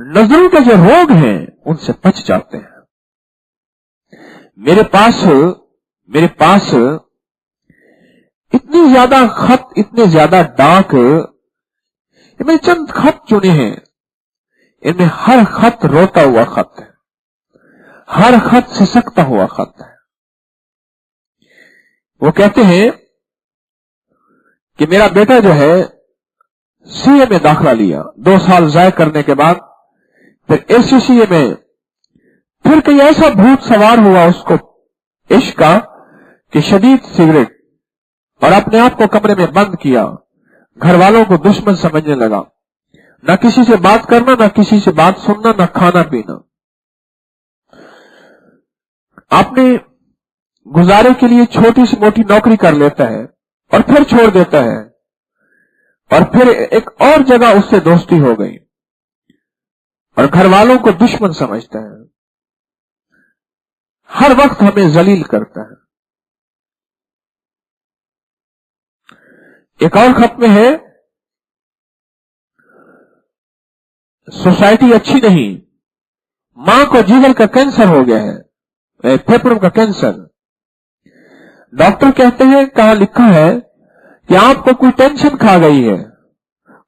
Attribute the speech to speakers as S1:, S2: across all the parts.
S1: नजरों के जो रोग हैं उनसे बच जाते हैं। मेरे पास इतनी ज्यादा खत, इतने ज्यादा डाक, मैंने चंद खत चुने हैं, इनमें हर खत रोता हुआ खत है, हर खत सिसकता हुआ खत है। वो कहते हैं कि मेरा बेटा जो है सीए में दाखिला लिया, 2 साल ज़ाय करने के बाद फिर एससीसीए में फिर कहीं ऐसा भूत सवार हुआ उसको इश्क का कि शदीद सिगरेट, और अपने आप को कमरे में बंद किया, घर वालों को दुश्मन समझने लगा, न किसी से बात करना, न किसी से बात सुनना, न खाना पीना। अपने गुजारे के लिए छोटी सी मोटी नौकरी कर लेता है और फिर छोड़ देता है, और फिर एक और जगह उससे दोस्ती हो गई और घर वालों को दुश्मन समझता है, हर वक्त हमें जलील करता है। एक और खत में है, सोसाइटी अच्छी नहीं, मां को जिगर का कैंसर हो गया है, फेफड़ों का कैंसर। डॉक्टर कहते हैं, कहां लिखा है कि आपको कोई टेंशन खा गई है,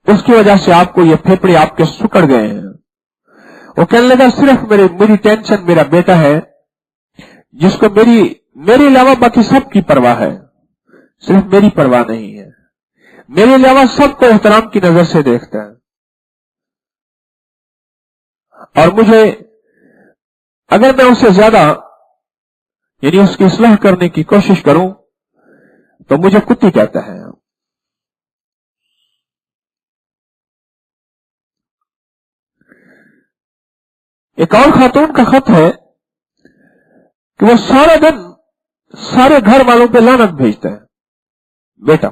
S1: उसकी वजह से आपको ये फेफड़े आपके सुकड़ गए हैं। वो कहने लगा, सिर्फ मेरी टेंशन मेरा बेटा है, जिसको मेरे अलावा बाकी सबकी परवाह है, सिर्फ मेरी परवाह नहीं है। मेरे अलावा सबको एहतराम की नजर से देखता है, और मुझे अगर मैं उससे ज्यादा यानी उसकी इस्लाह करने की कोशिश करूं तो मुझे कुत्ती कहता है। एक और खातून का खत है कि वो सारा दिन सारे घर वालों पे लानत भेजता है। बेटा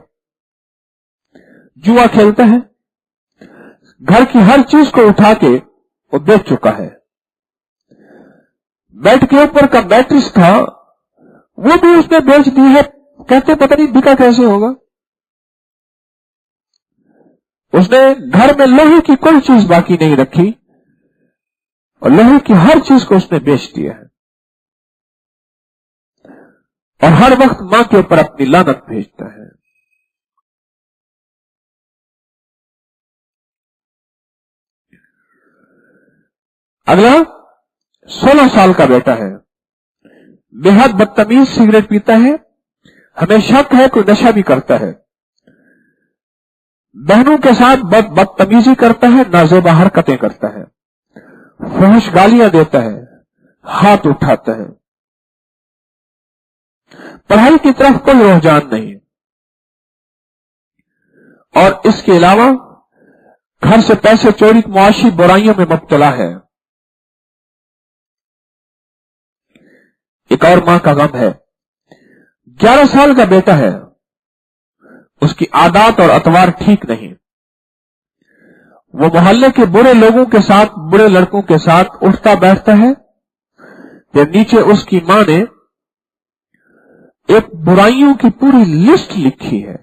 S1: जुआ खेलता है, घर की हर चीज को उठा के वो बेच चुका है, बेड के ऊपर का मैट्रिस था वो भी उसने बेच दी है, कहते पता नहीं बिका कैसे होगा। उसने घर में लोहे की कोई चीज बाकी नहीं रखी और लोहे की हर चीज को उसने बेच दिया है, और हर वक्त मां के ऊपर अपनी लानत भेजता है। अगला 16 साल का बेटा है, बेहद बदतमीज सिगरेट पीता है, हमें शक है कोई नशा भी करता है, बहनों के साथ बदतमीजी करता है, नाजेबा हरकतें करता है, फहश गालियां देता है, हाथ उठाता है, पढ़ाई की तरफ कोई रुझान नहीं, और इसके अलावा घर से पैसे चोरी मुआशी बुराइयों में मुब्तला है। एक और मां का गम है, 11 साल का बेटा है, उसकी आदत और अतवार ठीक नहीं, वो मोहल्ले के बुरे लोगों के साथ, बुरे लड़कों के साथ उठता बैठता है। फिर नीचे उसकी मां ने एक बुराइयों की पूरी लिस्ट लिखी है,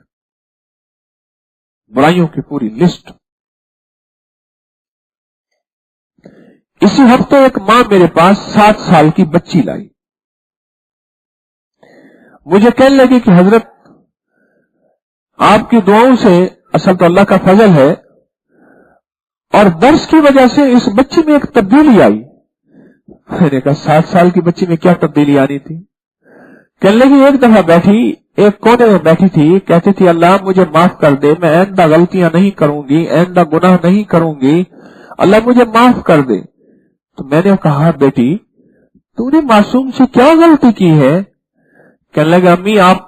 S1: बुराइयों की पूरी लिस्ट। इसी हफ्ते एक मां मेरे पास 7 साल की बच्ची लाई, मुझे कहने लगी कि हजरत आपकी दुआओं से, असल तो अल्लाह का फजल है, और दर्स की वजह से इस बच्ची में एक तब्दीली आई। मैंने कहा 7 साल की बच्ची में क्या तब्दीली आनी थी? कहने लगी एक दफा बैठी, एक कोने में बैठी थी, कहती थी अल्लाह मुझे माफ कर दे, मैं आइंदा गलतियां नहीं करूंगी, आइंदा गुनाह नहीं करूंगी, अल्लाह मुझे माफ कर दे। तो मैंने कहा बेटी तूने मासूम से क्या गलती की है? कहने लगा अम्मी आप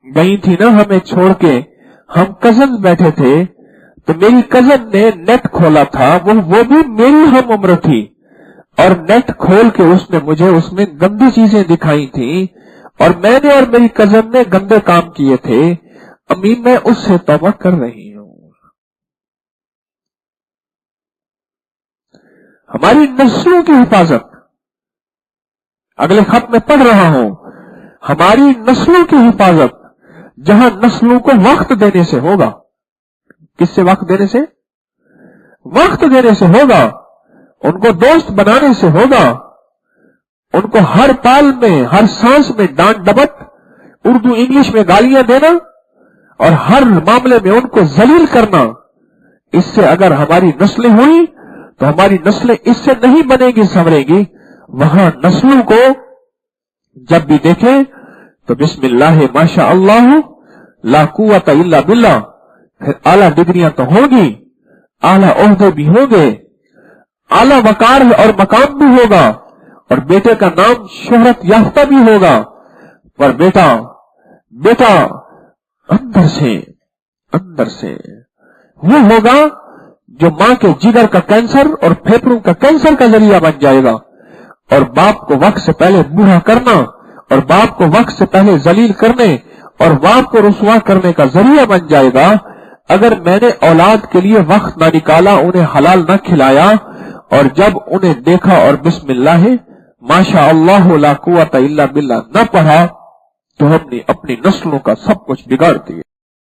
S1: गई थी ना हमें छोड़ के, हम कजन बैठे थे, तो मेरी कजन ने नेट खोला था, वो भी मेरी हम उम्र थी, और नेट खोल के उसने मुझे उसमें गंदी चीजें दिखाई थी, और मैंने और मेरी कजन ने गंदे काम किए थे, अम्मी मैं उससे तौबा कर रही हूं। हमारी नस्लों की हिफाजत, अगले खत में पढ़ रहा हूं, हमारी नस्लों की हिफाजत जहां नस्लों को वक्त देने से होगा। किससे वक्त देने से? वक्त देने से होगा। उनको दोस्त बनाने से होगा, उनको हर ताल में, हर सांस में डांट डपट, उर्दू इंग्लिश में गालियां देना और हर मामले में उनको जलील करना, इससे अगर हमारी नस्लें हुई तो हमारी नस्लें इससे नहीं बनेगी, संवरेगी। वहां नस्लों को जब भी देखें तो बिस्मिल्लाह माशा अल्लाह ला कुव्वत इल्ला बिल्लाह, फिर आला डिग्रियां तो होगी, आला ओहदे भी होंगे, आला वकार और मकाम भी होगा, और बेटे का नाम शोहरत याफ्ता भी होगा। पर बेटा अंदर से वो होगा जो मां के जिगर का कैंसर और फेफड़ों का कैंसर का जरिया बन जाएगा, और बाप को वक्त से पहले बूढ़ा करना, और बाप को वक्त से पहले जलील करने और बाप को रुसवा करने का जरिया बन जाएगा। अगर मैंने औलाद के लिए वक्त ना निकाला, उन्हें हलाल न खिलाया, और जब उन्हें देखा और बिस्मिल्लाह माशा अल्लाह ला कुव्वत इल्ला बिल्लाह न पढ़ा, तो हमने अपनी नस्लों का सब कुछ बिगाड़ दिया।